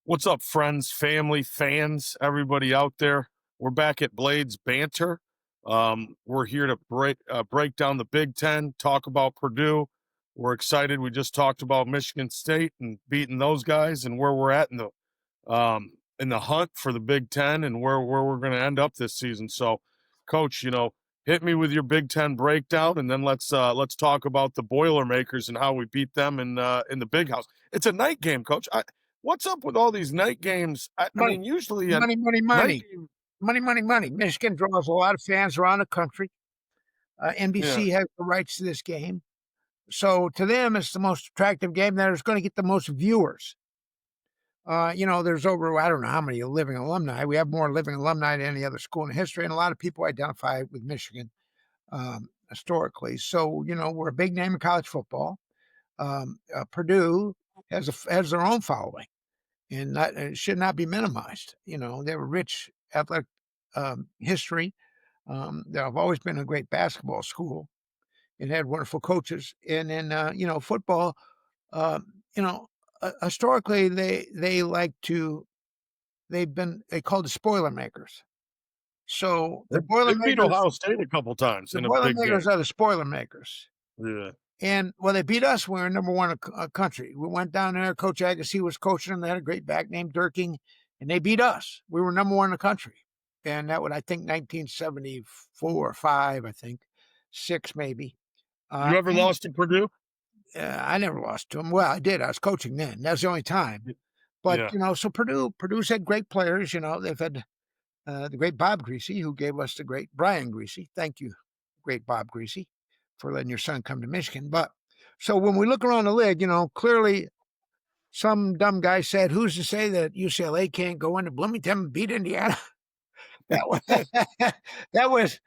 What's up, friends, family, fans, everybody out there? We're back at Blade's Banter. We're here to break down the Big Ten, talk about Purdue. We're excited. We just talked about Michigan State and beating those guys, and where we're at in the hunt for the Big Ten and where we're going to end up this season. So, Coach, hit me with your Big Ten breakdown, and then let's talk about the Boilermakers and how we beat them in the Big House. It's a night game, Coach. What's up with all these night games? I Money, mean, usually a money, money, night money, game. money, money, money. Michigan draws a lot of fans around the country. Yeah, NBC has the rights to this game. So to them, it's the most attractive game that is going to get the most viewers. There's over, I don't know how many living alumni. We have more living alumni than any other school in history, and a lot of people identify with Michigan historically. So, we're a big name in college football. Purdue has their own following, and it should not be minimized. They have a rich athletic history. They've always been a great basketball school and had wonderful coaches. And then, football, uh, historically, they called the Spoilermakers. So they beat Ohio State a couple times The in a big Boilermakers game. are the Spoilermakers. Yeah, And well, they beat us. We were number one in the country. We went down there. Coach Agassi was coaching them. They had a great back named Durking, and they beat us. We were number one in the country, and that would, I think, 1974 or five, I think, six maybe. you ever And lost to Purdue? I never lost to them. Well, I did. I was coaching then. That was the only time. But Yeah. so Purdue's had great players. They've had the great Bob Greasy, who gave us the great Brian Greasy. Thank you, great Bob Greasy, for letting your son come to Michigan. But so when we look around the league, clearly some dumb guy said, "Who's to say that UCLA can't go into Bloomington and beat Indiana?" That was that was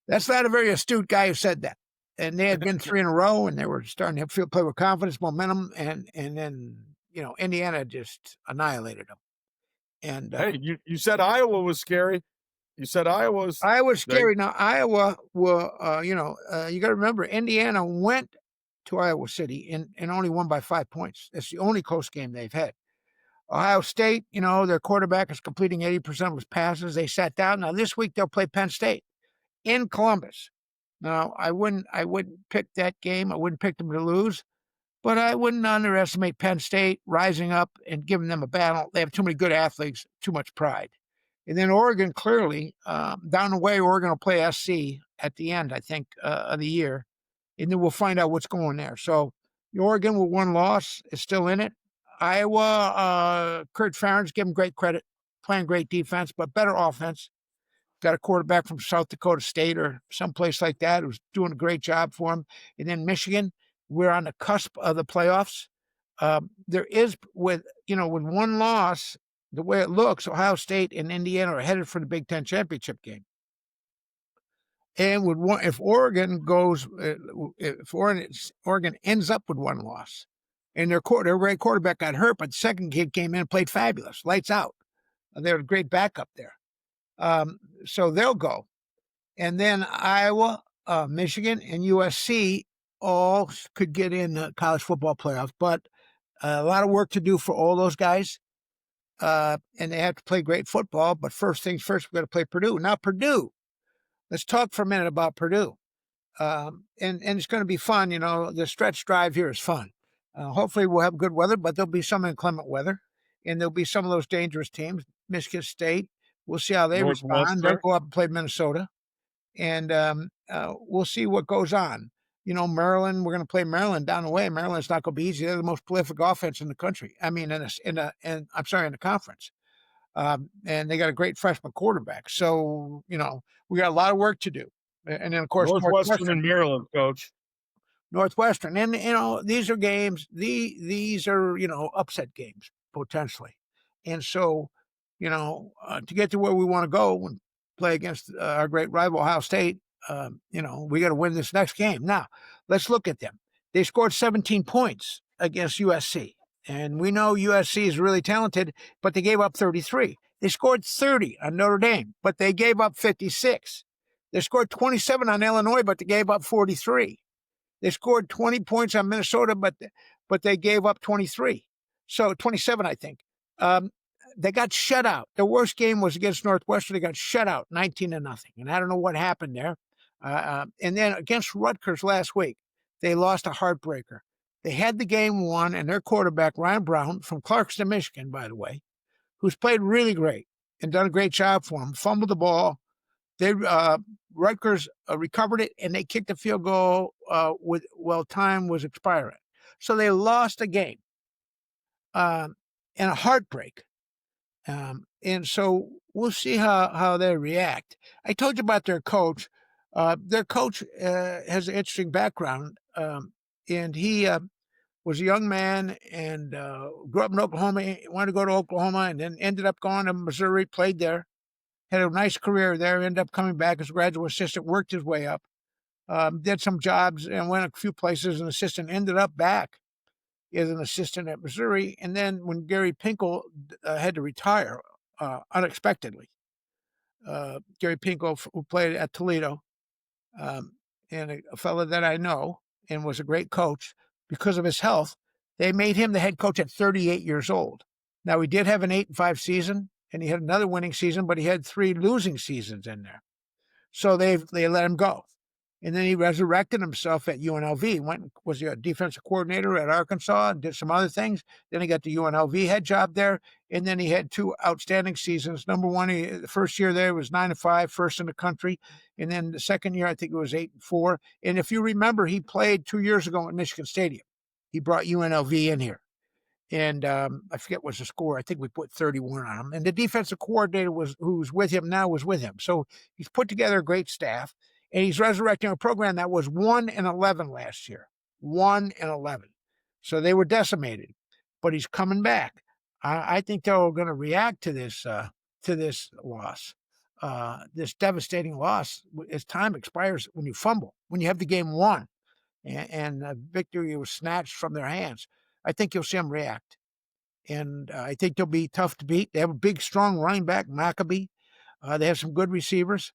that's not a very astute guy who said that. And they had been three in a row, and they were starting to play with confidence, momentum, and then Indiana just annihilated them. And Hey, you said Iowa was scary. You said Iowa's Iowa's they scary. Now, Iowa will, you got to remember, Indiana went to Iowa City and only won by 5 points. That's the only close game they've had. Ohio State, their quarterback is completing 80% of his passes. They sat down. Now, this week they'll play Penn State in Columbus. Now, I wouldn't pick that game. I wouldn't pick them to lose, but I wouldn't underestimate Penn State rising up and giving them a battle. They have too many good athletes, too much pride. And then Oregon, clearly, down the way, Oregon will play SC at the end, I think, of the year. And then we'll find out what's going there. So Oregon with one loss is still in it. Iowa, Kurt Ferentz, give him great credit, playing great defense, but better offense. Got a quarterback from South Dakota State or someplace like that who's doing a great job for him. And then Michigan, we're on the cusp of the playoffs. There is with one loss, the way it looks, Ohio State and Indiana are headed for the Big Ten championship game. And if Oregon ends up with one loss, and their great quarterback got hurt, but the second kid came in and played fabulous, lights out. They're a great backup there. So they'll go. And then Iowa, Michigan, and USC all could get in the college football playoff, but a lot of work to do for all those guys. And they have to play great football. But first things first, we've got to play Purdue. Now, Purdue, let's talk for a minute about Purdue. And it's going to be fun. The stretch drive here is fun. Hopefully we'll have good weather, but there'll be some inclement weather. And there'll be some of those dangerous teams. Michigan State, we'll see how they respond. They'll go up and play Minnesota. And we'll see what goes on. Maryland, we're going to play Maryland down the way. Maryland's not going to be easy. They're the most prolific offense in the country. I mean, in the conference. And they got a great freshman quarterback. So, we got a lot of work to do. And then, of course, Northwestern and Maryland, Coach. Northwestern. And, these are games, these are, upset games, potentially. And so, to get to where we want to go and play against our great rival, Ohio State, we got to win this next game. Now, let's look at them. They scored 17 points against USC. And we know USC is really talented, but they gave up 33. They scored 30 on Notre Dame, but they gave up 56. They scored 27 on Illinois, but they gave up 43. They scored 20 points on Minnesota, but they gave up 23. So 27, I think. Um, they got shut out. Their worst game was against Northwestern. They got shut out 19-0. And I don't know what happened there. And then against Rutgers last week, they lost a heartbreaker. They had the game won, and their quarterback, Ryan Brown, from Clarkston, Michigan, by the way, who's played really great and done a great job for them, fumbled the ball. They Rutgers recovered it, and they kicked a field goal while time was expiring. So they lost a game and a heartbreak. And so we'll see how they react. I told you about their coach. Their coach has an interesting background, and he was a young man and grew up in Oklahoma. He wanted to go to Oklahoma, and then ended up going to Missouri, played there, had a nice career there, ended up coming back as a graduate assistant, worked his way up, did some jobs, and went a few places as an assistant, ended up back as an assistant at Missouri. And then when Gary Pinkel had to retire unexpectedly, Gary Pinkel, who played at Toledo, and a fellow that I know and was a great coach, because of his health, they made him the head coach at 38 years old. Now, he did have an 8-5 season, and he had another winning season, but he had 3 losing seasons in there. So they let him go. And then he resurrected himself at UNLV. Was a defensive coordinator at Arkansas and did some other things. Then he got the UNLV head job there. And then he had 2 outstanding seasons. Number one, the first year there was 9-5, first in the country. And then the second year, I think it was 8-4. And if you remember, he played 2 years ago at Michigan Stadium. He brought UNLV in here. And I forget what's the score. I think we put 31 on him. And the defensive coordinator who's with him now was with him. So he's put together a great staff, and he's resurrecting a program that was 1-11 last year. 1-11. So they were decimated, but he's coming back. I think they're going to react to this loss, this devastating loss as time expires when you fumble, when you have the game won, and victory was snatched from their hands. I think you'll see them react. And I think they'll be tough to beat. They have a big, strong running back, Maccabee. They have some good receivers.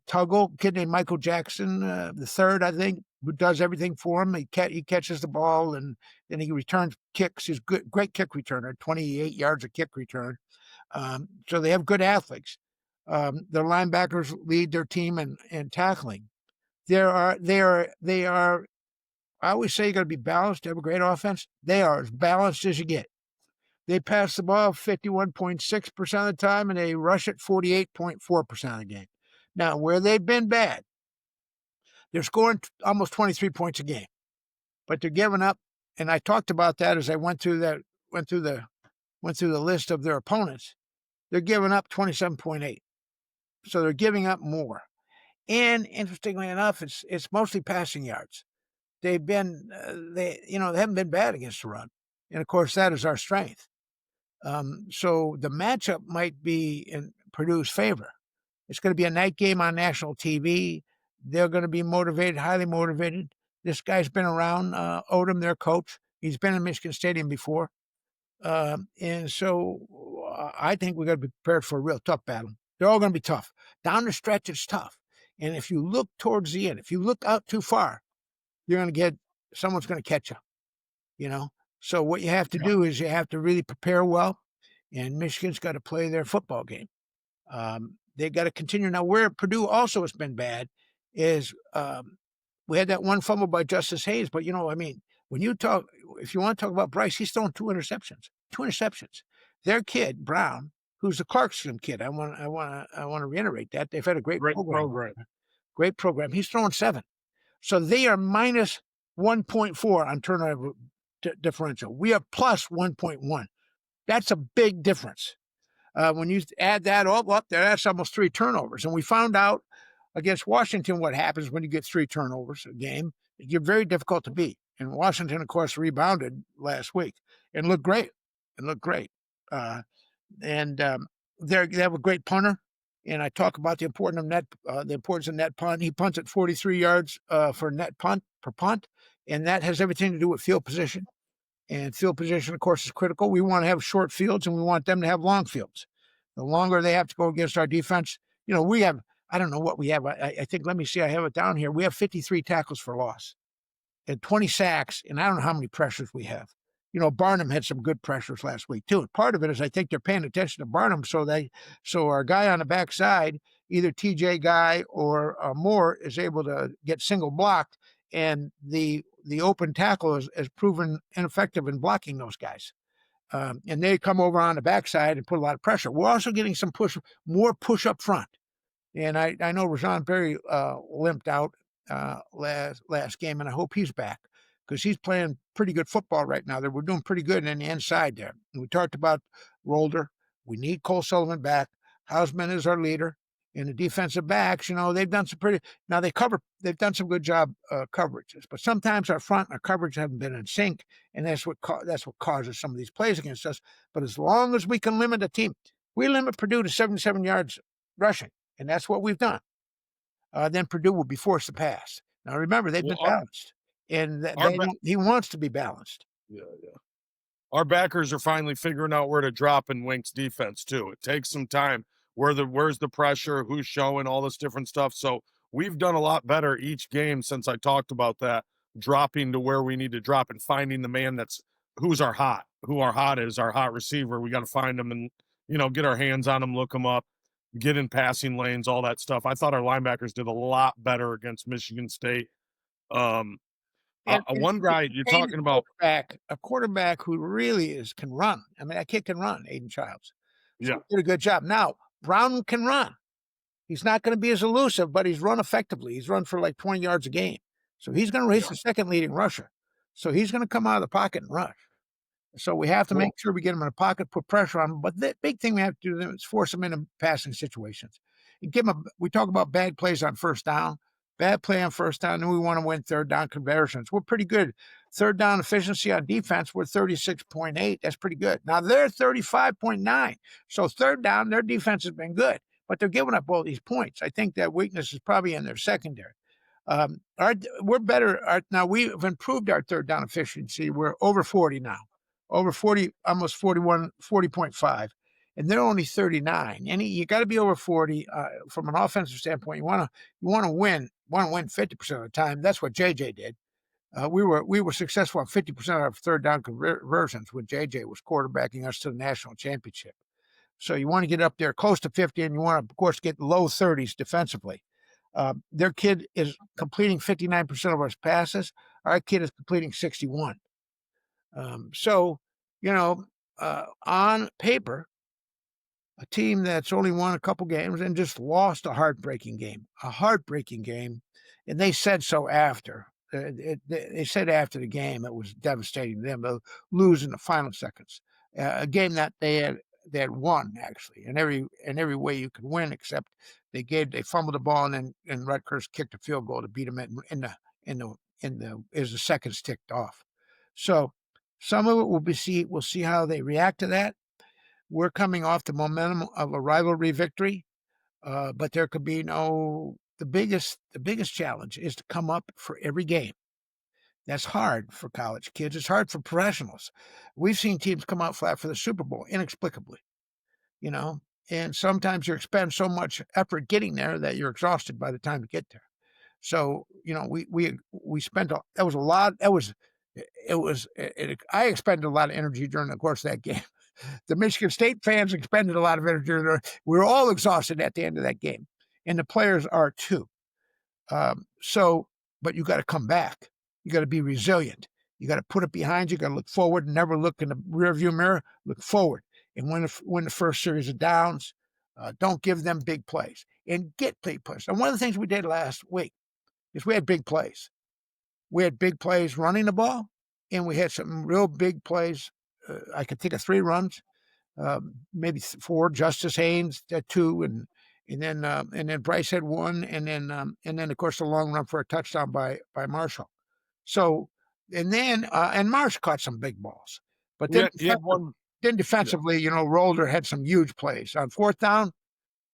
Tuggle, kid named Michael Jackson, the third, I think, who does everything for him. He catches the ball, and then he returns kicks. He's great kick returner, 28 yards of kick return. So they have good athletes. Their linebackers lead their team in tackling. They are. I always say you got to be balanced to have a great offense. They are as balanced as you get. They pass the ball 51.6% of the time, and they rush it 48.4% of the game. Now, where they've been bad, they're scoring almost 23 points a game, but they're giving up. And I talked about that as I went through the list of their opponents. They're giving up 27.8, so they're giving up more. And interestingly enough, it's mostly passing yards. They've been they haven't been bad against the run, and of course that is our strength. So the matchup might be in Purdue's favor. It's going to be a night game on national TV. They're going to be motivated, highly motivated. This guy's been around, Odom, their coach. He's been in Michigan Stadium before. And so I think we're going to be prepared for a real tough battle. They're all going to be tough. Down the stretch, it's tough. And if you look towards the end, if you look out too far, someone's going to catch you, So what you have to do is you have to really prepare well, and Michigan's got to play their football game. They got to continue. Now, where Purdue also has been bad is we had that one fumble by Justice Hayes, but when if you want to talk about Bryce, he's thrown 2 interceptions. 2 interceptions. Their kid, Brown, who's a Clarkston kid, I want to reiterate that. They've had a great program. Great program. He's thrown 7. So they are minus 1.4 on turnover differential. We are plus 1.1. That's a big difference. When you add that all up there, that's almost 3 turnovers. And we found out against Washington what happens when you get 3 turnovers a game. You're very difficult to beat. And Washington, of course, rebounded last week and looked great. They have a great punter. And I talk about the importance of net punt. He punts at 43 yards for net punt per punt, and that has everything to do with field position. And field position, of course, is critical. We want to have short fields, and we want them to have long fields. The longer they have to go against our defense, we have. I don't know what we have. I think. Let me see. I have it down here. We have 53 tackles for loss, and 20 sacks, and I don't know how many pressures we have. Barnum had some good pressures last week too. Part of it is I think they're paying attention to Barnum, so our guy on the backside, either TJ guy or Moore, is able to get single blocked, and the open tackle is proven ineffective in blocking those guys. And they come over on the backside and put a lot of pressure. We're also getting more push up front. And I know Rajon Berry limped out last game, and I hope he's back because he's playing pretty good football right now. We're doing pretty good in the inside there. And we talked about Rolder. We need Cole Sullivan back. Hausman is our leader. And the defensive backs, they've done some they've done some good job coverages. But sometimes our front and our coverage haven't been in sync, and that's what causes some of these plays against us. But as long as we can limit a team, we limit Purdue to 77 yards rushing. And that's what we've done. Then Purdue will be forced to pass. Now, remember, they've been balanced, and he wants to be balanced. Yeah. Our backers are finally figuring out where to drop in Wink's defense too. It takes some time. Where's the pressure? Who's showing all this different stuff? So we've done a lot better each game since I talked about that, dropping to where we need to drop and finding the man who our hot receiver. We got to find him and get our hands on him, look him up, get in passing lanes, all that stuff. I thought our linebackers did a lot better against Michigan State. One guy you're talking about, a quarterback who really can run. I mean, that kid can run, Aiden Childs. So yeah, he did a good job. Now, Brown can run. He's not going to be as elusive, but he's run effectively. He's run for like 20 yards a game. So he's going to race the second leading rusher. So he's going to come out of the pocket and rush. So we have to make sure we get him in the pocket, put pressure on him. But the big thing we have to do is force him into passing situations. And we talk about bad plays on first down. Bad play on first down, and we want to win third down conversions. We're pretty good. Third down efficiency on defense, we're 36.8. That's pretty good. Now, they're 35.9. So third down, their defense has been good, but they're giving up all these points. I think that weakness is probably in their secondary. We're better. Now, we've improved our third down efficiency. We're over 40 now. Over 40, almost 41, 40.5. And they're only 39. And you got to be over 40 from an offensive standpoint. You want to win 50% of the time. That's what JJ did. We were successful on 50% of our third down conversions when JJ was quarterbacking us to the national championship. So you want to get up there close to 50, and you want to, of course, get low 30s defensively. Their kid is completing 59% of our passes. Our kid is completing 61. On paper, a team that's only won a couple games and just lost a heartbreaking game. And they said so after. They said after the game it was devastating to them to lose in the final seconds. A game that they had won actually in every way you could win, except they fumbled the ball and Rutgers kicked a field goal to beat them as the seconds ticked off. So some of it we'll see how they react to that. We're coming off the momentum of a rivalry victory, but there could be the biggest challenge is to come up for every game. That's hard for college kids. It's hard for professionals. We've seen teams come out flat for the Super Bowl inexplicably, and sometimes you expend so much effort getting there that you're exhausted by the time you get there. So, we spent that was a lot. I expended a lot of energy during the course of that game. The Michigan State fans expended a lot of energy. We were all exhausted at the end of that game, and the players are too. But you got to come back. You got to be resilient. You got to put it behind you. You got to look forward and never look in the rearview mirror. Look forward and win the first series of downs. Don't give them big plays and get big plays. And one of the things we did last week is we had big plays. We had big plays running the ball, and we had some real big plays. I could think of 3 runs, maybe 4. Justice Haynes had 2, and then Bryce had 1, and then of course the long run for a touchdown by Marshall. So and Marsh caught some big balls, but then defensively, Rolder had some huge plays on fourth down.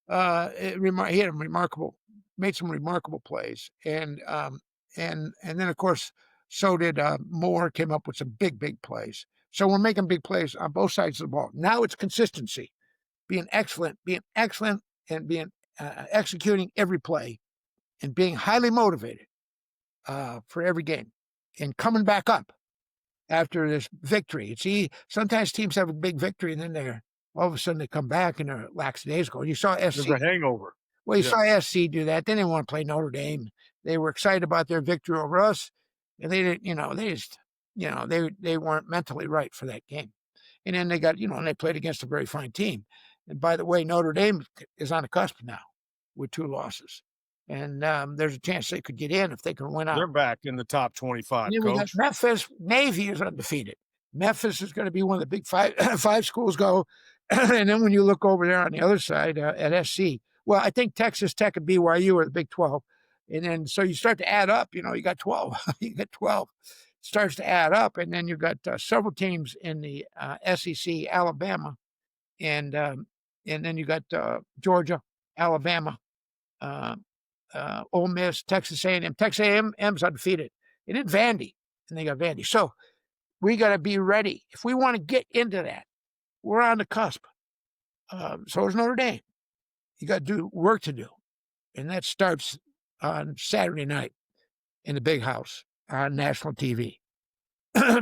He had made some remarkable plays, and then of course so did Moore. Came up with some big plays. So we're making big plays on both sides of the ball. Now it's consistency, being excellent, and being executing every play, and being highly motivated for every game, and coming back up. after this victory. See, sometimes teams have a big victory and then they're all of a sudden they come back and they're lackadaisical. You saw There's SC. a hangover. Well, you Yeah, saw SC do that. They didn't want to play Notre Dame. They were excited about their victory over us, and they didn't. They just, they weren't mentally right for that game. And then they got, and they played against a very fine team. And by the way, Notre Dame is on the cusp now with 2 losses, and there's a chance they could get in if they can win out. they're back in the top And 25, then we got coach. Memphis. Navy is undefeated. Memphis is going to be one of the big five five schools go. And then when you look over there on the other side at SC, well, I think Texas Tech and BYU are the Big 12. And then so you start to add up, you got 12. You got 12. Starts to add up. And then you've got several teams in the SEC, Alabama, and then you got Georgia, Alabama, uh, Ole Miss, Texas A&M. Texas A&M's undefeated. And then Vandy. And they got Vandy. So we got to be ready. If we want to get into that, we're on the cusp. So is Notre Dame. You got to do work to do. And that starts on Saturday night in the big house on national TV,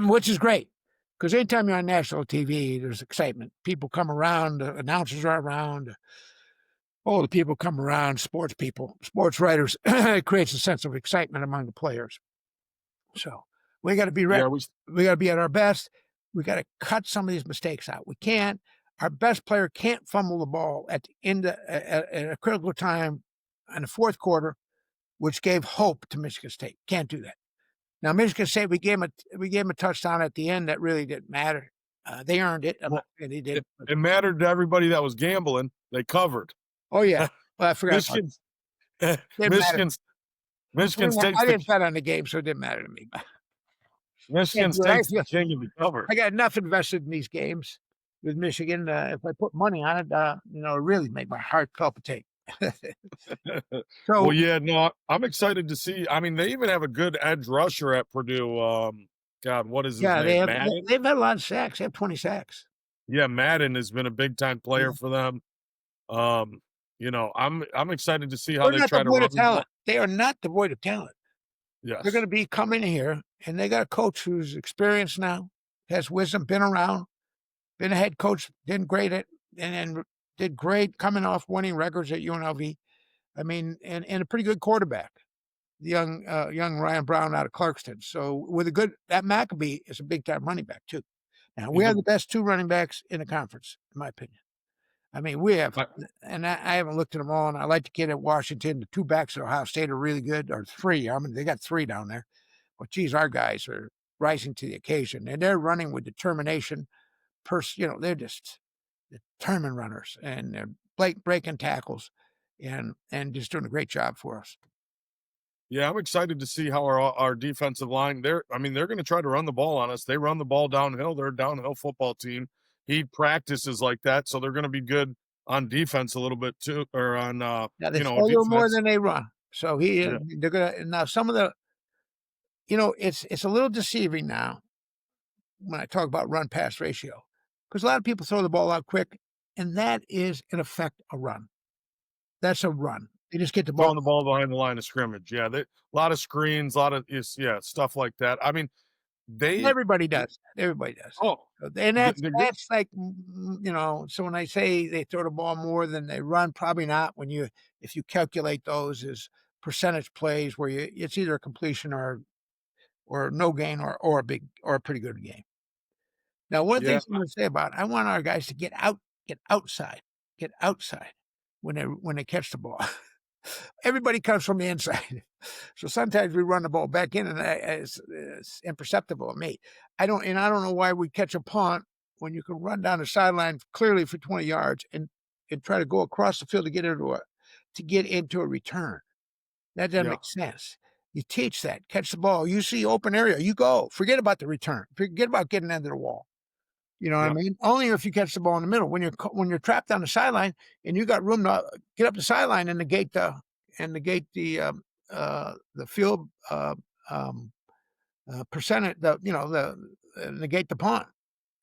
which is great. Because anytime you're on national TV, there's excitement. People come around, the announcers are around, all the people come around, sports people, sports writers. It creates a sense of excitement among the players. So we got to be ready. Yeah, We got to be at our best. We got to cut some of these mistakes out. We can't. Our best player can't fumble the ball at the end at a critical time in the fourth quarter, which gave hope to Michigan State. Can't do that. Now, Michigan State, we gave them a touchdown at the end that really didn't matter. They earned it. well, They did. it mattered to everybody that was gambling. They covered. Oh yeah. Well, I forgot. Michigan, Didn't Michigan, Michigan matter. State's I the didn't bet on the game, so it didn't matter to me. Michigan State's the king of the cover. I got enough invested in these games with Michigan. If I put money on it, it really made my heart palpitate. So, Well, yeah, no, I'm excited to see. I mean, they even have a good edge rusher at Purdue. God, what is his yeah, name? Madden? they've had a lot of sacks. They have 20 sacks. Yeah, Madden has been a big time player for them. I'm excited to see how They're they not try to devoid run of the ball. talent. They are not devoid of talent. They're Yes. going to be coming here, and they got a coach who's experienced now, has wisdom, been around, been a head coach, did great and then did great coming off winning records at UNLV. I mean, and a pretty good quarterback, young Ryan Brown out of Clarkston. So with that Maccabee is a big time running back too. Now we have the best 2 running backs in the conference, in my opinion. I mean, we have, and I haven't looked at them all. And I like the kid at Washington. The 2 backs at Ohio State are really good, or 3. I mean, they got 3 down there. But geez, our guys are rising to the occasion, and they're running with determination. They're just determined runners, and they're breaking tackles, and just doing a great job for us. Yeah, I'm excited to see how our defensive line. They're going to try to run the ball on us. They run the ball downhill. They're a downhill football team. He practices like that, so they're going to be good on defense a little bit too, or on Yeah, they throw a little more defense. than they run. So Yeah. they're gonna now some of the, it's a little deceiving now when I talk about run pass ratio, because a lot of people throw the ball out quick, and that is in effect a run. That's a run. They just get the ball. Throwing the ball behind the line of scrimmage. Yeah, a lot of screens, a lot of stuff like that. I mean, Everybody does. Everybody does. Oh, And the, that's like, so when I say they throw the ball more than they run, probably not. If you calculate those as percentage plays where it's either a completion or no gain or a pretty good game. Now, one of the things I'm going to say about it, I want our guys to get outside when they catch the ball. Everybody comes from the inside. So sometimes we run the ball back in, and it's imperceptible to me. I don't know why we catch a punt when you can run down the sideline clearly for 20 yards and try to go across the field to get into a return. That doesn't make sense. You teach that. Catch the ball. You see open area, you go. Forget about the return. Forget about getting into the wall. You know what I mean? Only if you catch the ball in the middle. When you're trapped on the sideline and you got room to get up the sideline and negate the field percentage, negate the punt.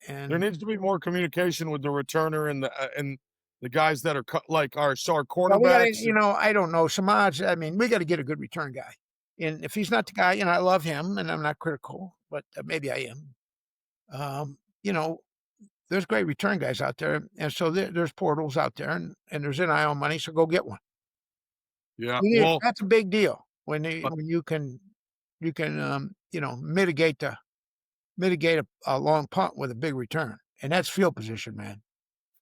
And there needs to be more communication with the returner and the guys that are like our cornerbacks. I don't know. Samaj, I mean, we got to get a good return guy. And if he's not the guy, I love him and I'm not critical, but maybe I am. You know, there's great return guys out there, and so there's portals out there, and there's NIL money, so go get one. Yeah. Well, That's a big deal uh, when you can, mitigate a long punt with a big return, and that's field position, man.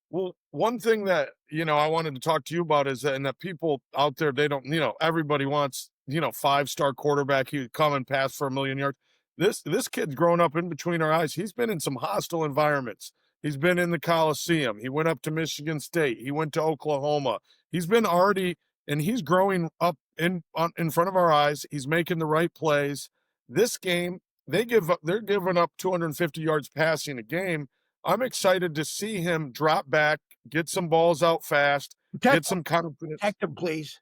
Well, one thing that, I wanted to talk to you about is that, and that people out there, they don't, everybody wants, five-star quarterback. He would come and pass for 1,000,000 yards. This kid's grown up in between our eyes. He's been in some hostile environments. He's been in the Coliseum. He went up to Michigan State. He went to Oklahoma. He's been already, and he's growing up in front of our eyes. He's making the right plays. This game, they're giving up 250 yards passing a game. I'm excited to see him drop back, get some balls out fast, Protect get some confidence. protect 'em, please.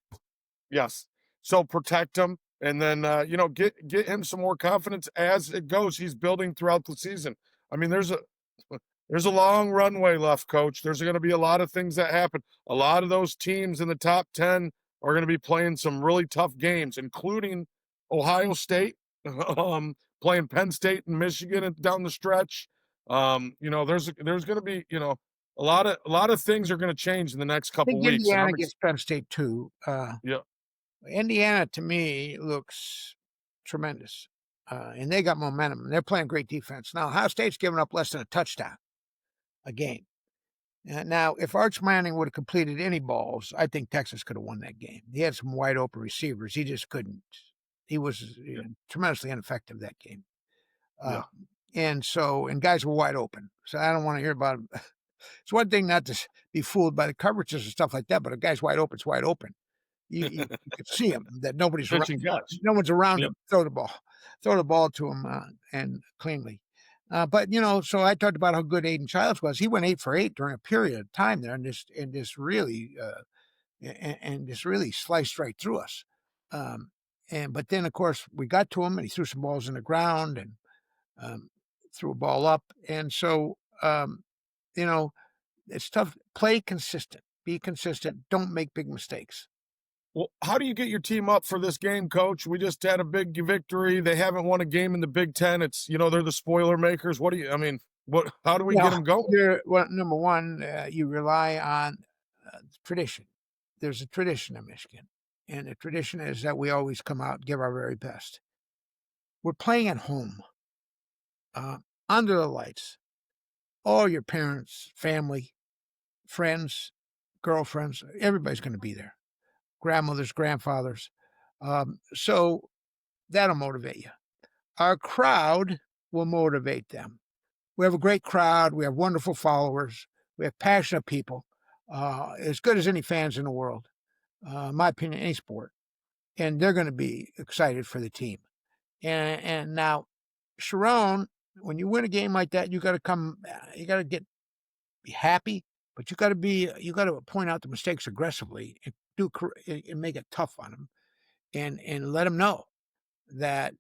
Yes. So protect him and then get him some more confidence as it goes. He's building throughout the season. I mean, there's a long runway left, coach. There's going to be a lot of things that happen. A lot of those teams in the top 10 are going to be playing some really tough games, including Ohio State, playing Penn State and Michigan down the stretch. There's going to be, a lot of things are going to change in the next I couple think weeks, and Indiana I'm gets Penn State too. yeah, Indiana to me looks tremendous, and they got momentum. And they're playing great defense. Now, Ohio State's given up less than a touchdown a game. Now, if Arch Manning would have completed any balls, I think Texas could have won that game. He had some wide open receivers. He just couldn't. He was yeah, tremendously ineffective that game. Uh, yeah. and guys were wide open. So I don't want to hear about it. It's one thing not to be fooled by the coverages and stuff like that, but a guy's wide open, it's wide open. You could see him that nobody's around. Pitch and catch. No one's around Yep. him. Throw the ball to him and cleanly. But so I talked about how good Aiden Childs was. He went 8 for 8 during a period of time there, and just really sliced right through us. But then of course we got to him, and he threw some balls in the ground and um, threw a ball up, and so you know it's tough. Play consistent, be consistent. Don't make big mistakes. Well, how do you get your team up for this game, coach? We just had a big victory. They haven't won a game in the Big Ten. It's, they're the spoiler makers. I mean, how do we get Well, them going? number one, you rely on tradition. There's a tradition in Michigan, and the tradition is that we always come out and give our very best. We're playing at home, uh, under the lights. All your parents, family, friends, girlfriends, everybody's going to be there. Grandmothers, grandfathers. So that'll motivate you. Our crowd will motivate them. We have a great crowd. We have wonderful followers. We have passionate people, as good as any fans in the world. In my opinion, any sport, and they're going to be excited for the team. And now, Sharon, when you win a game like that, you got to come. You got to be happy, but you got to point out the mistakes aggressively and and make it tough on them, and let them know that.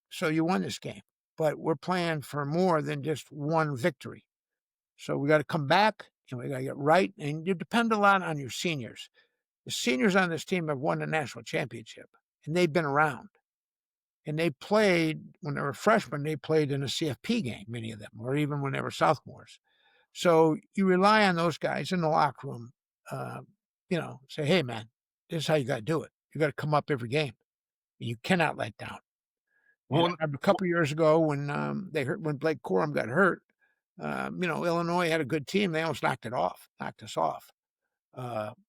So you won this game, but we're playing for more than just one victory. So we got to come back and we got to get right. And you depend a lot on your seniors. The seniors on this team have won the national championship, and they've been around. And they played when they were freshmen. They played in a CFP game, many of them, or even when they were sophomores. So you rely on those guys in the locker room. Uh, say, hey man, this is how you got to do it. You got to come up every game. You cannot let down. And Well, a couple of years ago when when Blake Corum got hurt, Illinois had a good team. They almost knocked us off.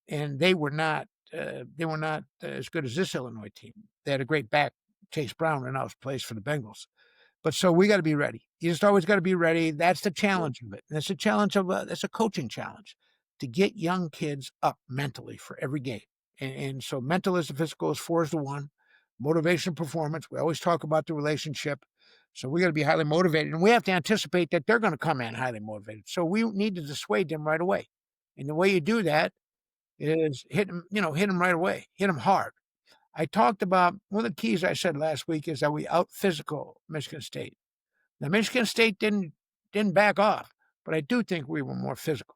And they were not as good as this Illinois team. They had a great back, Chase Brown, and now plays for the Bengals. But so we got to be ready. You just always got to be ready. That's the challenge of it. That's a challenge that's a coaching challenge to get young kids up mentally for every game. And so mental is the physical is 4-1. Motivation, performance. We always talk about the relationship. So we got to be highly motivated, and we have to anticipate that they're going to come in highly motivated. So we need to dissuade them right away. And the way you do that is hit them right away, hit them hard. I talked about one of the keys I said last week is that we out physical Michigan State. Now Michigan State didn't back off, but I do think we were more physical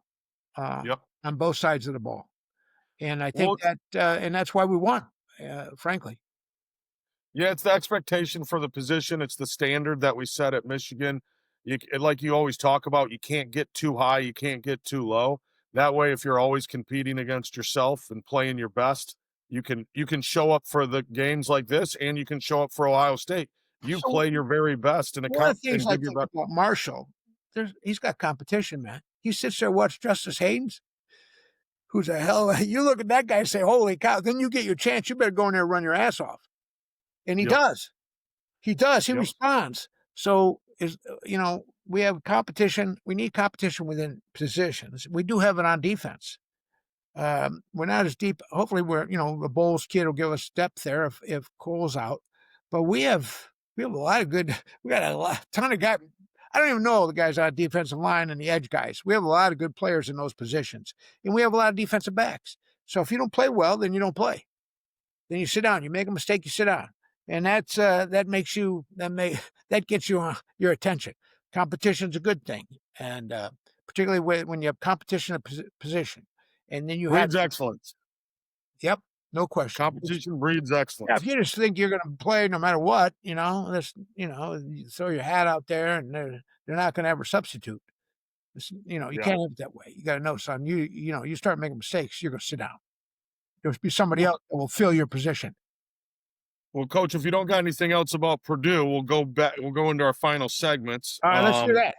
yep. on both sides of the ball, and I think Well, and that's why we won. Frankly, yeah, it's the expectation for the position. It's the standard that we set at Michigan. Like you always talk about, you can't get too high, you can't get too low. That way, if you're always competing against yourself and playing your best, you can show up for the games like this, and you can show up for Ohio State. You So play your very best and one of account the things and I give your think best. about Marshall, he's got competition, man. He sits there, watch Justice Haynes, who's a hell. You look at that guy and say, "Holy cow!" Then you get your chance. You better go in there and run your ass off, and he Yep, does. He does. He yep. responds. So we have competition. We need competition within positions. We do have it on defense. We're not as deep. Hopefully, the Bowles kid will give us depth there if Cole's out. But we have a lot of good. We got ton of guys. I don't even know the guys on defensive line and the edge guys. We have a lot of good players in those positions, and we have a lot of defensive backs. So if you don't play well, then you don't play. Then you sit down. You make a mistake, you sit down, and that gets you your attention. Competition's a good thing, and particularly when you have competition of position, and then you have Breeds excellence. yep, no question. Competition breeds Yeah, if excellence. you just think you're going to play no matter what, you throw your hat out there, and they're not going to ever substitute. You Yeah. can't have it that way. You got to know, son. You start making mistakes, you're going to sit down. There'll be somebody Well, else that will fill your position. well, Coach, if you don't got anything else about Purdue, we'll go back. We'll go into our final segments. All right, let's do that.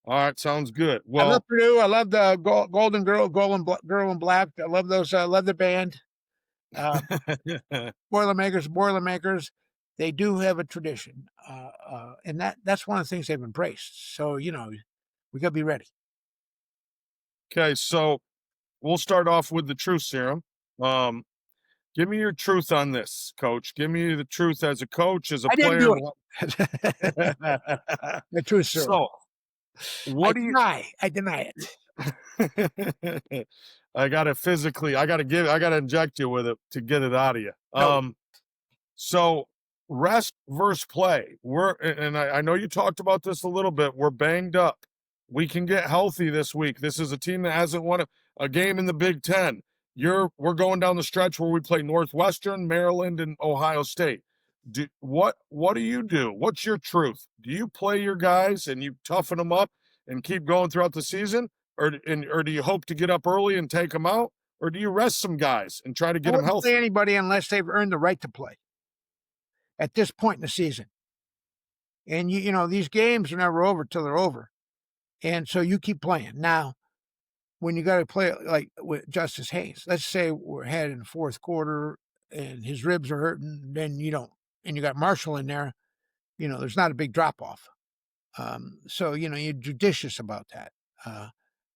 All right, sounds good. I love Well, Purdue. I love the Golden Girl, Girl in Black. I love those. I love the band. Uh, Boilermakers. They do have a tradition, and that's one of the things they've embraced. So we got to be ready. okay, so we'll start off with the truth serum. Um, Give me your truth on this, Coach. Give me the truth as a coach, as a I didn't player. do it. The truth, sir. So, what do you? I deny it. I gotta inject you with it to get it out of you. No, So rest versus play. I know you talked about this a little bit. We're banged up. We can get healthy this week. This is a team that hasn't won a game in the Big Ten. We're going down the stretch where we play Northwestern, Maryland, and Ohio State. What do you do? What's your truth? Do you play your guys and you toughen them up and keep going throughout the season, or do you hope to get up early and take them out, or do you rest some guys and try to I get them wouldn't play healthy? anybody unless they've earned the right to play at this point in the season. And these games are never over till they're over, and so you keep playing. Now, when you got to play like with Justice Hayes, let's say we're headed in the fourth quarter and his ribs are hurting, then you don't, and you got Marshall in there. There's not a big drop off. So you're judicious about that.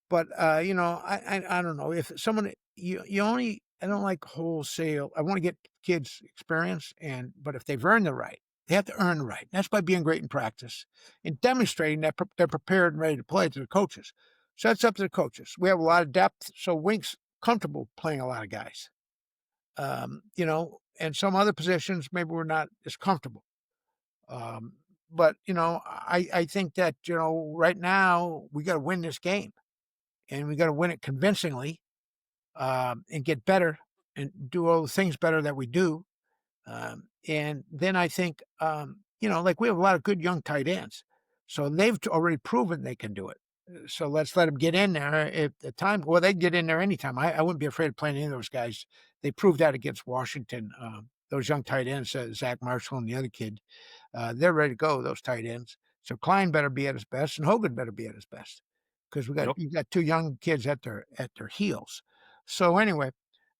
But I don't know if someone you only I don't like wholesale. I want to get kids experience, but if they've earned the right, they have to earn the right. That's by being great in practice and demonstrating that they're prepared and ready to play to the coaches. So that's up to the coaches. We have a lot of depth, so Wink's comfortable playing a lot of guys. And some other positions maybe we're not as comfortable. But I think that right now we got to win this game, and we got to win it convincingly, and get better and do all the things better that we do. And then I think, like we have a lot of good young tight ends, so they've already proven they can do it. So let's let them get in there at the time. Well, they can get in there anytime. I wouldn't be afraid of playing any of those guys. They proved that against Washington. Those young tight ends, Zach Marshall and the other kid, they're ready to go. Those tight ends. So Klein better be at his best, and Hogan better be at his best, because Yep, you got two young kids at their heels. So anyway,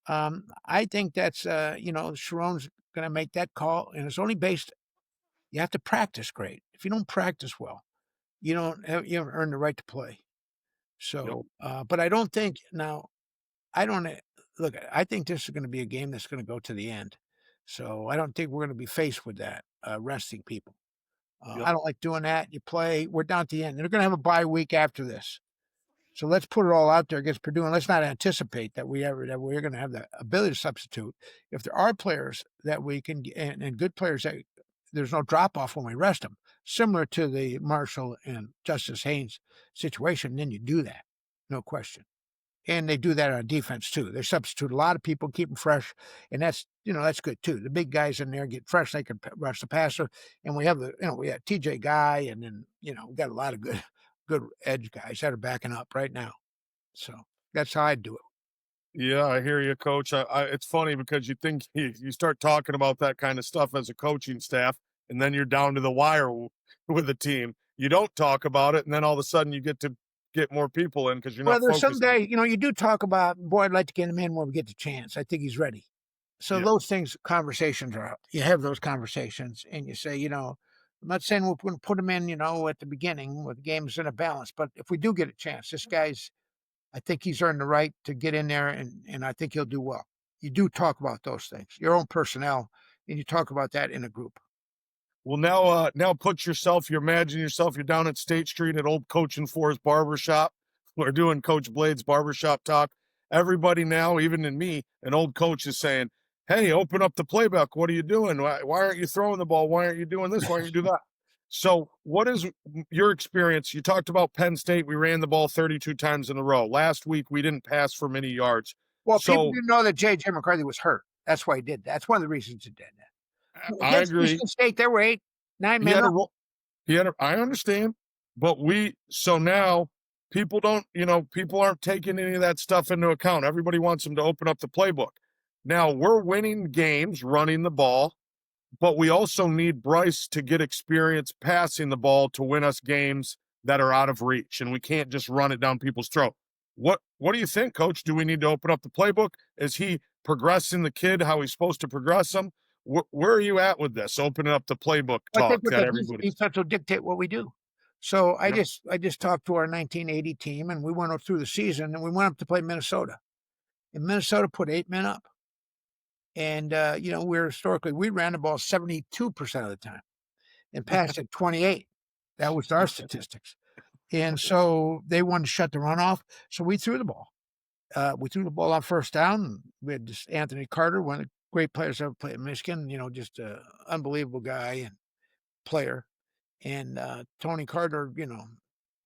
I think that's Sharon's going to make that call, and it's only based. You have to practice great. If you don't practice well, you haven't earned the right to play. yep, So, but I don't think now. I don't look. I think this is going to be a game that's going to go to the end. So I don't think we're going to be faced with that resting people. yep, I don't like doing that. You play. We're down at the end. They're going to have a bye week after this. So let's put it all out there against Purdue, and let's not anticipate that we're going to have the ability to substitute. If there are players that we can and good players that there's no drop off when we rest them, similar to the Marshall and Justice Haynes situation, then you do that, no question. And they do that on defense too. They substitute a lot of people, keep them fresh, and that's good too. The big guys in there get fresh; they can rush the passer, and we have we have TJ Guy, and then we got a lot of good edge guys that are backing up right now. So that's how I do it. Yeah, I hear you, coach. It's funny because you think you start talking about that kind of stuff as a coaching staff, and then you're down to the wire with the team. You don't talk about it, and then all of a sudden you get to get more people in because you're Well, not there's focusing. someday, you do talk about, boy, I'd like to get him in when we get the chance. I think he's ready. So Yeah. those things, conversations are out. You have those conversations and you say, I'm not saying we're going to put him in, at the beginning with the game's in a balance, but if we do get a chance, I think he's earned the right to get in there and I think he'll do well. You do talk about those things, your own personnel, and you talk about that in a group. Well, now you imagine yourself, you're down at State Street at old Coach and Four's barbershop. We're doing Coach Blade's barbershop talk. Everybody now, even in me, an old coach is saying, "Hey, open up the playbook. What are you doing? Why aren't you throwing the ball? Why aren't you doing this? Why aren't you do that?" So, what is your experience? You talked about Penn State. We ran the ball 32 times in a row. Last week, we didn't pass for many yards. Well, people So, didn't know that J.J. McCarthy was hurt. That's why he did that. That's one of the reasons he did that. I Against agree. Michigan State, there were 9 He men had a up. role. I understand, but so now people don't, people aren't taking any of that stuff into account. Everybody wants them to open up the playbook. Now we're winning games running the ball, but we also need Bryce to get experience passing the ball to win us games that are out of reach, and we can't just run it down people's throat. What do you think, Coach? Do we need to open up the playbook? Is he progressing the kid how he's supposed to progress him? Where are you at with this? Opening up the playbook I think talk with that the everybody's. defense will dictate what we do. So I Yep. just talked to our 1980 team, and we went through the season, and we went up to play Minnesota, and Minnesota put 8 men up, and we ran the ball 72% of the time and passed it 28. That was our statistics, and so they wanted to shut the run off, so we threw the ball. We threw the ball on first down. We had just Anthony Carter, one of the great players ever played in Michigan. Just an unbelievable guy and player. And Tony Carter,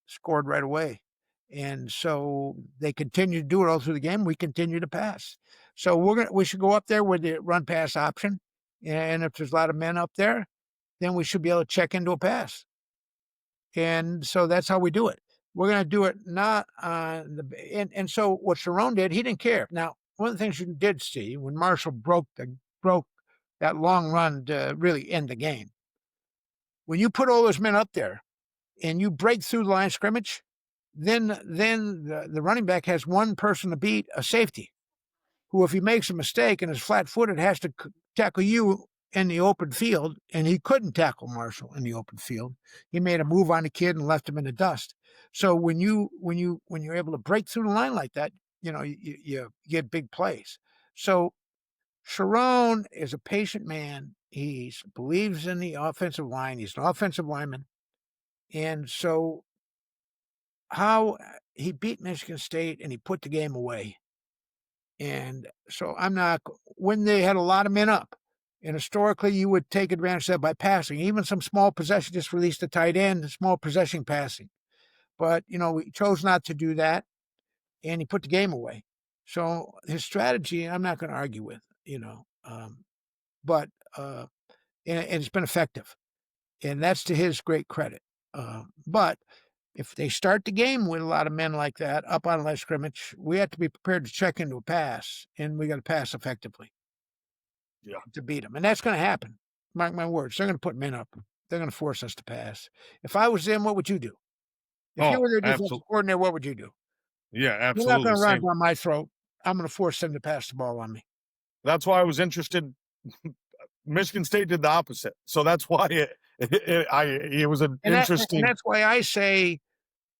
scored right away. And so they continue to do it all through the game. We continue to pass. So we should go up there with the run pass option. And if there's a lot of men up there, then we should be able to check into a pass. And so that's how we do it. We're going to do it not on and so what Sharon did, he didn't care. Now, one of the things you did see when Marshall broke that long run to really end the game, when you put all those men up there and you break through the line of scrimmage, then the running back has one person to beat, a safety, who, if he makes a mistake and is flat-footed, has to tackle you in the open field, and he couldn't tackle Marshall in the open field. He made a move on the kid and left him in the dust. So when you're able to break through the line like that, you get big plays. So Sharon is a patient man. He believes in the offensive line. He's an offensive lineman. And so how he beat Michigan State and he put the game away. And so when they had a lot of men up, and historically you would take advantage of that by passing, even some small possession, just release the tight end, small possession passing. But, we chose not to do that, and he put the game away. So his strategy, I'm not going to argue with, but and it's been effective. And that's to his great credit. But if they start the game with a lot of men like that up on line scrimmage, we have to be prepared to check into a pass, and we got to pass effectively Yeah. to beat them. And that's going to happen. Mark my words. They're going to put men up. They're going to force us to pass. If I was them, what would you do? If you Oh, were their defensive absolutely. coordinator, what would you do? Yeah, You're not absolutely. going to run Same. down my throat. I'm going to force them to pass the ball on me. That's why I was interested. Michigan State did the opposite, so that's why it was an And interesting. that's why I say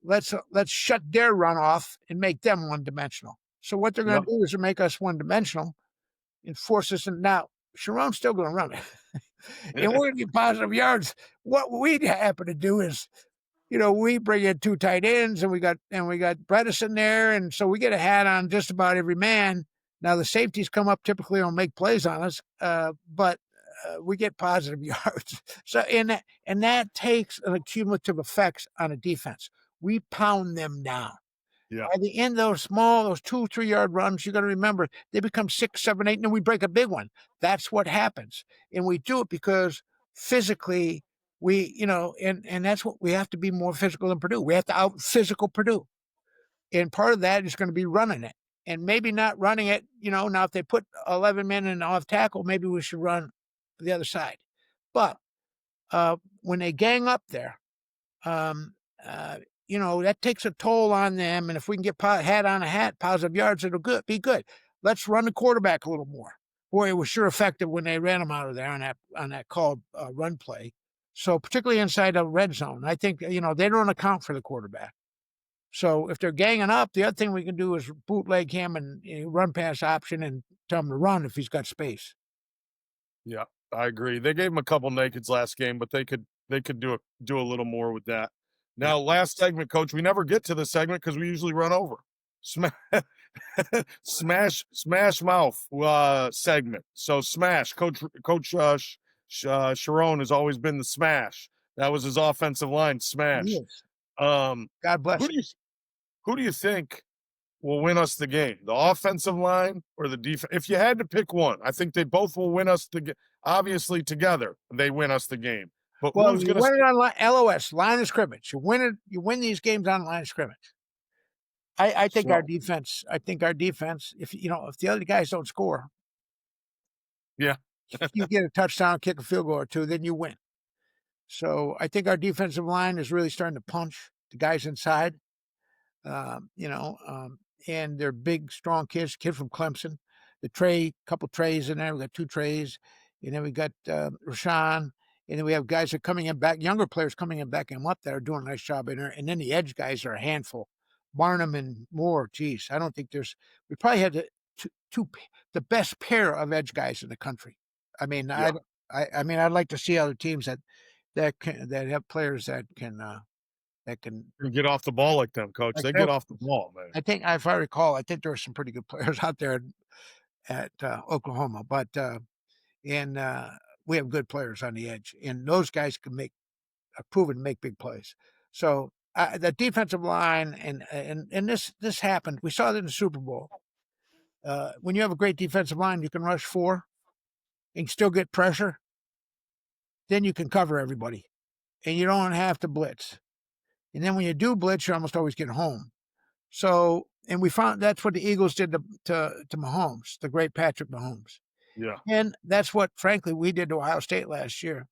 let's shut their run off and make them one-dimensional. So what they're going Yep. to do is make us one-dimensional and force us in. Now, Sharon's still going to run it. And we're going to get positive yards. What we happen to do is, we bring in 2 tight ends, and we got Bredesen there, and so we get a hat on just about every man. Now the safeties come up typically and make plays on us, but we get positive yards. So and that takes an accumulative effects on a defense. We pound them down. Yeah. By the end, those 2, 3 yard runs, you got to remember they become 6, 7, 8, and then we break a big one. That's what happens, and we do it because physically and that's what we have to be more physical than Purdue. We have to out physical Purdue, and part of that is going to be running it, and maybe not running it. Now if they put 11 men in off tackle, maybe we should run the other side, but when they gang up there, um, uh, that takes a toll on them. And if we can get hat on a hat, positive yards, it'll be good. Let's run the quarterback a little more. Boy, it was sure effective when they ran him out of there on that called run play. So particularly inside the red zone, I think they don't account for the quarterback. So if they're ganging up, the other thing we can do is bootleg him and run pass option and tell him to run if he's got space. Yeah, I agree. They gave him a couple nakeds last game, but they could do a little more with that. Yeah. Now, last segment, coach. We never get to the segment because we usually run over. Smash, smash mouth segment. So smash, Coach Sharon has always been the smash. That was his offensive line smash. Yes. Um, God bless who him. do you who do you think will win us the game? The offensive line or the defense? If you had to pick one, I think they both will win us obviously together. They win us the game. But Well, who's you going to win it on LOS, line of scrimmage. You win it. You win these games on line of scrimmage. I think our so? defense. I think our defense. If the other guys don't score, Yeah, if you get a touchdown, kick a field goal or two, then you win. So I think our defensive line is really starting to punch the guys inside. Um, you know, um, and they're big, strong kids. Kid from Clemson, the Trey, couple Treys in there. We got 2 Treys, and then we got Rashawn, and then we have guys that are coming in back, younger players coming in back and up there doing a nice job in there. And then the edge guys are a handful. Barnum and Moore. Geez, I don't think we probably had the best pair of edge guys in the country. I mean, yeah. I mean, I'd like to see other teams that have players that can And get off the ball like them, coach. like They that. get off the ball, man. I think, if I recall, I think there were some pretty good players out there at Oklahoma, but and we have good players on the edge, and those guys are proven to make big plays. So the defensive line and this happened. We saw it in the Super Bowl. When you have a great defensive line, you can rush 4 and still get pressure. Then you can cover everybody, and you don't have to blitz. And then when you do blitz, you almost always get home. So, and we found that's what the Eagles did to Mahomes, the great Patrick Mahomes. Yeah. And that's what, frankly, we did to Ohio State last year.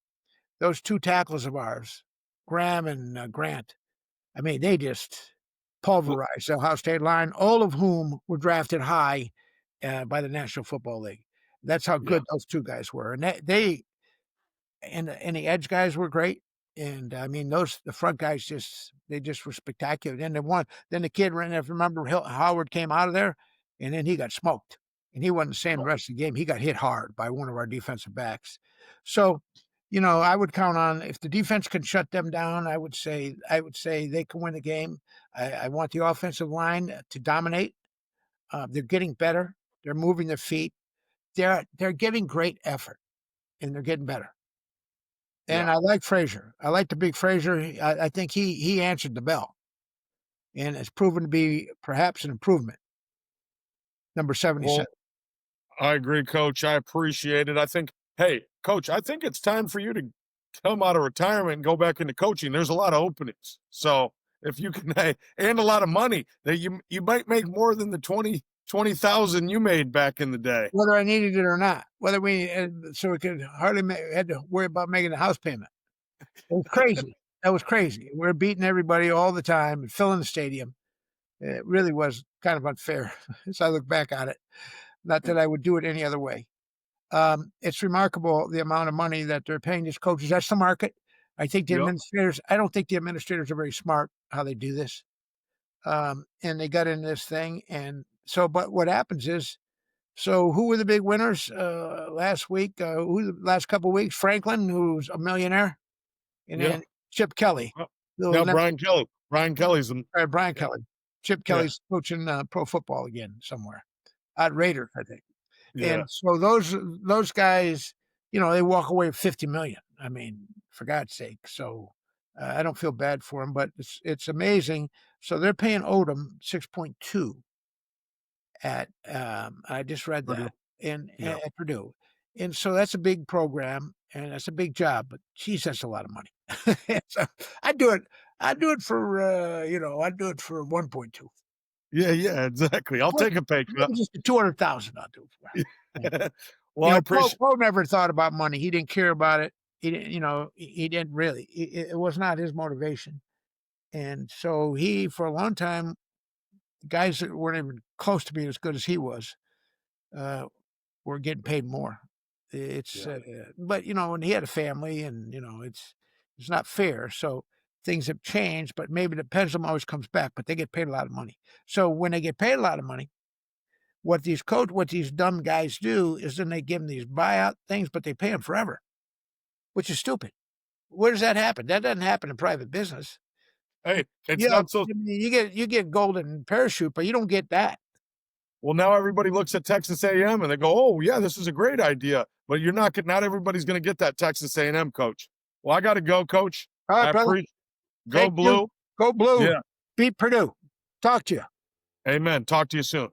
Those 2 tackles of ours, Graham and Grant, I mean, they just Well, pulverized the Ohio State line, all of whom were drafted high by the National Football League. That's how yeah. good those 2 guys were. And and the edge guys were great. And I mean, the front guys they just were spectacular. Then the kid ran. If you remember, Howard came out of there, and then he got smoked, and he wasn't the same the rest of the game. He got hit hard by one of our defensive backs. So, I would count on, if the defense can shut them down, I would say they can win the game. I want the offensive line to dominate. They're getting better. They're moving their feet. They're giving great effort, and they're getting better. Yeah. And I like Frazier. I like the big Frazier. I think he answered the bell, and it's proven to be perhaps an improvement. Number 77. Well, I agree, coach. I appreciate it. I think, hey, coach, I think it's time for you to come out of retirement and go back into coaching. There's a lot of openings. So if you can, hey, and a lot of money that you might make more than the 20,000 you made back in the day. Whether I needed it or not, so we could had to worry about making the house payment. It was crazy. That was crazy. We're beating everybody all the time and filling the stadium. It really was kind of unfair as I look back on it. Not that I would do it any other way. It's remarkable the amount of money that they're paying these coaches. That's the market. I think Yep. I don't think the administrators are very smart how they do this. And they got in this thing. And so, but what happens is, so who were the big winners last week? Who the last couple of weeks? Franklin, who's a millionaire, and Yeah. then Chip Kelly. Well, now Brian Kelly. Brian Kelly's Brian yeah. Kelly. Chip Yeah. Kelly's coaching pro football again somewhere at Raiders, I think. Yeah. And so those guys, they walk away with 50 million. I mean, for God's sake. So I don't feel bad for them, but it's amazing. So they're paying Odom 6.2 at, I just read Purdue. that, in Yeah. at Purdue. And so that's a big program and that's a big job, but geez, that's a lot of money. So I'd do it for, I'd do it for 1.2. Yeah, exactly. I'll take a pay cut. Just 200,000 I'll do it for. Yeah. Well, I appreciate. Poe never thought about money. He didn't care about it. He didn't, he didn't really. It was not his motivation. And so he, for a long time, guys that weren't even close to being as good as he was, uh, were getting paid more. It's, Yeah. but when he had a family, and it's not fair. So things have changed, but maybe the pendulum always comes back. But they get paid a lot of money. So when they get paid a lot of money, what these dumb guys do is then they give them these buyout things, but they pay them forever, which is stupid. Where does that happen? That doesn't happen in private business. Hey, it's Yeah, not so. I mean, you get golden parachute, but you don't get that. Well, now everybody looks at Texas A&M and they go, "Oh, yeah, this is a great idea." But you're not. Not everybody's going to get that Texas A&M coach. Well, I got to go, coach. All I right, brother. appreciate. Go Thank you. blue. Go blue. Yeah. Beat Purdue. Talk to you. Amen. Talk to you soon.